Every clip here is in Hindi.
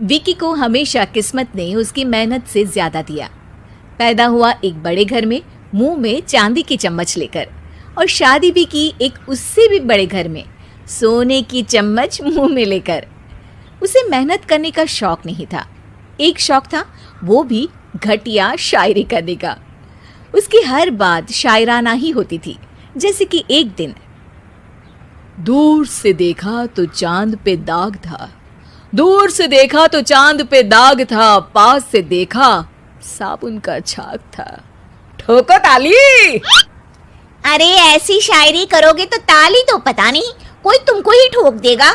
विकी को हमेशा किस्मत ने उसकी मेहनत से ज्यादा दिया। पैदा हुआ एक बड़े घर में, मुंह में चांदी की चम्मच लेकर, और शादी भी की एक उससे भी बड़े घर में, सोने की चम्मच मुंह में लेकर। उसे मेहनत करने का शौक नहीं था, एक शौक था, वो भी घटिया शायरी करने का। उसकी हर बात शायराना ही होती थी। जैसे कि एक दिन, दूर से देखा तो चांद पे दाग था, दूर से देखा तो चांद पे दाग था, पास से देखा साबुन का छाग था। ठोको ताली। अरे ऐसी शायरी करोगे तो ताली तो पता नहीं, कोई तुमको ही ठोक देगा।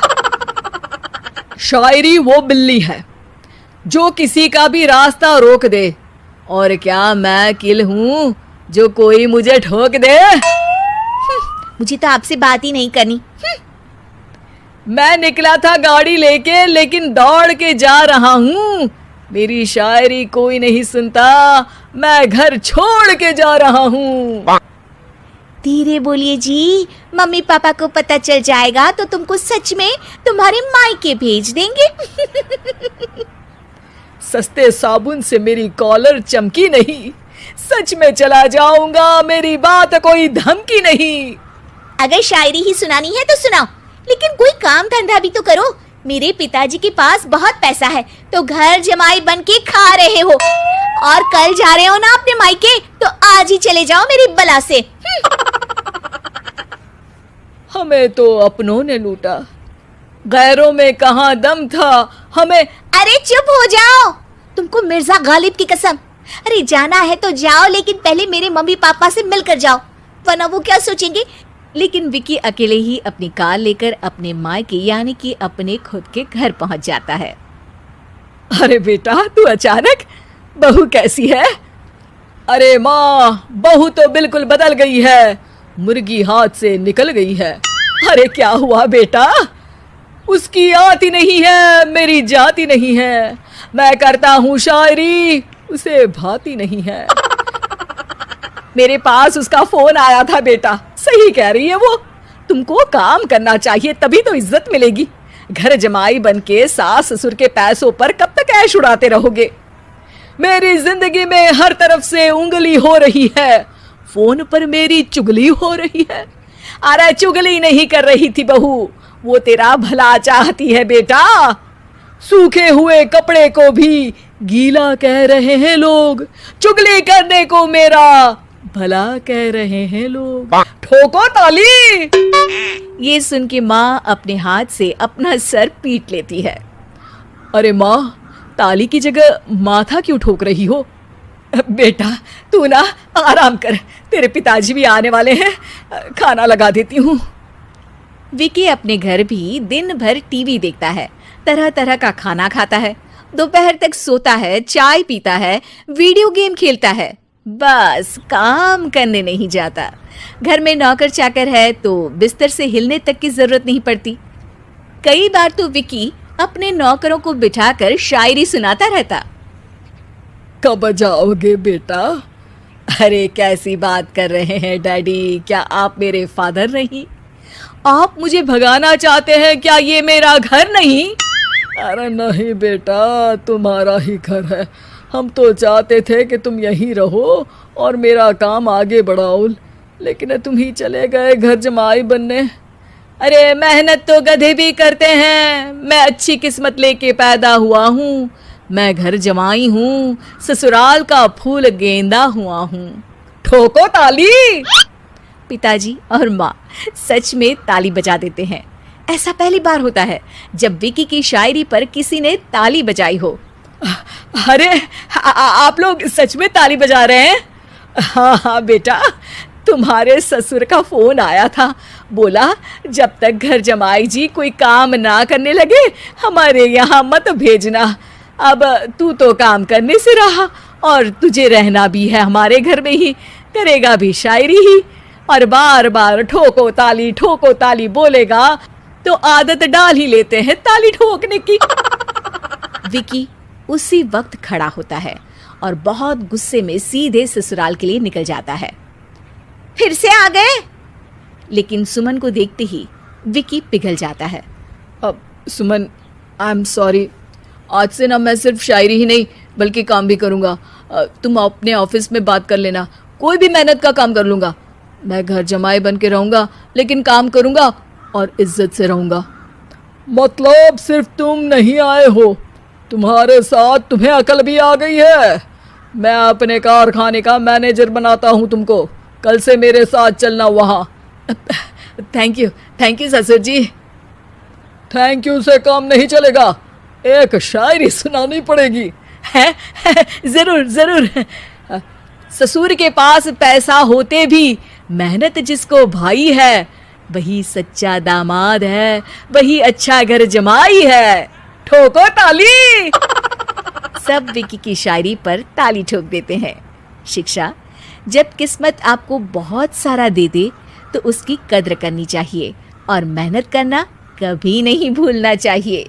शायरी वो बिल्ली है जो किसी का भी रास्ता रोक दे, और क्या मैं किल हूं जो कोई मुझे ठोक दे। मुझे तो आपसे बात ही नहीं करनी। मैं निकला था गाड़ी लेके, लेकिन दौड़ के जा रहा हूं। मेरी शायरी कोई नहीं सुनता, मैं घर छोड़ के जा रहा हूं। धीरे बोलिए जी, मम्मी पापा को पता चल जाएगा तो तुमको सच में तुम्हारे मायके भेज देंगे। सस्ते साबुन से मेरी कॉलर चमकी नहीं, सच में चला जाऊंगा, मेरी बात कोई धमकी नहीं। अगर शायरी ही सुनानी है तो सुनाओ, लेकिन कोई काम धंधा भी तो करो। मेरे पिताजी के पास बहुत पैसा है, तो घर जमाई बन के खा रहे हो, और कल जा रहे हो ना अपने मायके, तो आज ही चले जाओ मेरी बला से। हमें तो अपनों ने लूटा, गैरों में कहाँ दम था हमें। अरे चुप हो जाओ, तुमको मिर्जा गालिब की कसम। अरे जाना है तो जाओ, लेकिन पहले मेरे मम्मी पापा से मिलकर जाओ, वरना वो क्या सोचेंगे। लेकिन विकी अकेले ही अपनी कार लेकर अपने मायके यानी कि अपने खुद के घर पहुंच जाता है। अरे बेटा, तू अचानक, बहू कैसी है? अरे माँ, बहू तो बिल्कुल बदल गई है, मुर्गी हाथ से निकल गई है। अरे क्या हुआ बेटा? उसकी आती नहीं है, मेरी जाती नहीं है, मैं करता हूँ शायरी, उसे भाती नहीं है। मेरे पास उसका फोन आया था बेटा, सही कह रही है वो, तुमको काम करना चाहिए तभी तो इज्जत मिलेगी। घर जमाई बन के सास ससुर के पैसों पर कब तक ऐश उड़ाते रहोगे? मेरी जिंदगी में हर तरफ से उंगली हो रही है, फोन पर मेरी चुगली हो रही है। अरे चुगली नहीं कर रही थी बहू, वो तेरा भला चाहती है बेटा। सूखे हुए कपड़े को भी गीला कह रहे हैं लोग, चुगली करने को मेरा भला कह रहे हैं लोग। ठोको ताली। ये सुन के माँ अपने हाथ से अपना सर पीट लेती है। अरे माँ, ताली की जगह माथा क्यों ठोक रही हो? बेटा तू ना आराम कर, तेरे पिताजी भी आने वाले हैं, खाना लगा देती हूँ। विकी अपने घर भी दिन भर टीवी देखता है, तरह तरह का खाना खाता है, दोपहर तक सोता है, चाय पीता है, वीडियो गेम खेलता है, बस काम करने नहीं जाता। घर में नौकर चाकर है तो बिस्तर से हिलने तक की जरूरत नहीं पड़ती। कई बार तो विकी अपने नौकरों को बिठाकर शायरी सुनाता रहता। कब जाओगे बेटा? अरे कैसी बात कर रहे हैं डैडी, क्या आप मेरे फादर नहीं? आप मुझे भगाना चाहते हैं क्या? ये मेरा घर नहीं। अरे नहीं बेटा, तुम्हारा ही घर है, हम तो चाहते थे कि तुम यहीं रहो और मेरा काम आगे बढ़ाओ, लेकिन तुम ही चले गए घर जमाई बनने। अरे मेहनत तो गधे भी करते हैं, मैं अच्छी किस्मत लेके पैदा हुआ हूँ, मैं घर जमाई हूँ, ससुराल का फूल गेंदा हुआ हूँ। ठोको ताली। पिताजी और माँ सच में ताली बजा देते हैं। ऐसा पहली बार होता है जब विकी की शायरी पर किसी ने ताली बजाई हो। अरे आप लोग सच में ताली बजा रहे हैं? हाँ हाँ बेटा, तुम्हारे ससुर का फोन आया था, बोला जब तक घर जमाई जी कोई काम ना करने लगे हमारे यहाँ मत भेजना। अब तू तो काम करने से रहा और तुझे रहना भी है हमारे घर में ही, करेगा भी शायरी ही, और बार बार ठोको ताली बोलेगा तो आदत डाल ही लेते हैं ताली ठोकने की। विकी उसी वक्त खड़ा होता है और बहुत गुस्से में सीधे ससुराल के लिए निकल जाता है। फिर से आ गए? लेकिन सुमन को देखते ही विकी पिघल जाता है। अब सुमन, आई एम सॉरी, आज से ना मैं सिर्फ शायरी ही नहीं बल्कि काम भी करूँगा। तुम अपने ऑफिस में बात कर लेना, कोई भी मेहनत का काम कर लूँगा। मैं घर जमाए बन के रहूँगा लेकिन काम करूँगा और इज्जत से रहूँगा। मतलब सिर्फ तुम नहीं आए हो, तुम्हारे साथ तुम्हें अकल भी आ गई है। मैं अपने कारखाने का मैनेजर बनाता हूँ तुमको, कल से मेरे साथ चलना वहाँ। थैंक यू ससुर जी। थैंक यू से काम नहीं चलेगा, एक शायरी सुनानी पड़ेगी। है जरूर जरूर। ससुर के पास पैसा होते भी मेहनत जिसको भाई है, वही सच्चा दामाद है, वही अच्छा घर जमाई है। ठोको ताली। सब विकी की शायरी पर ताली ठोक देते हैं। शिक्षा, जब किस्मत आपको बहुत सारा दे दे तो उसकी कद्र करनी चाहिए और मेहनत करना कभी नहीं भूलना चाहिए।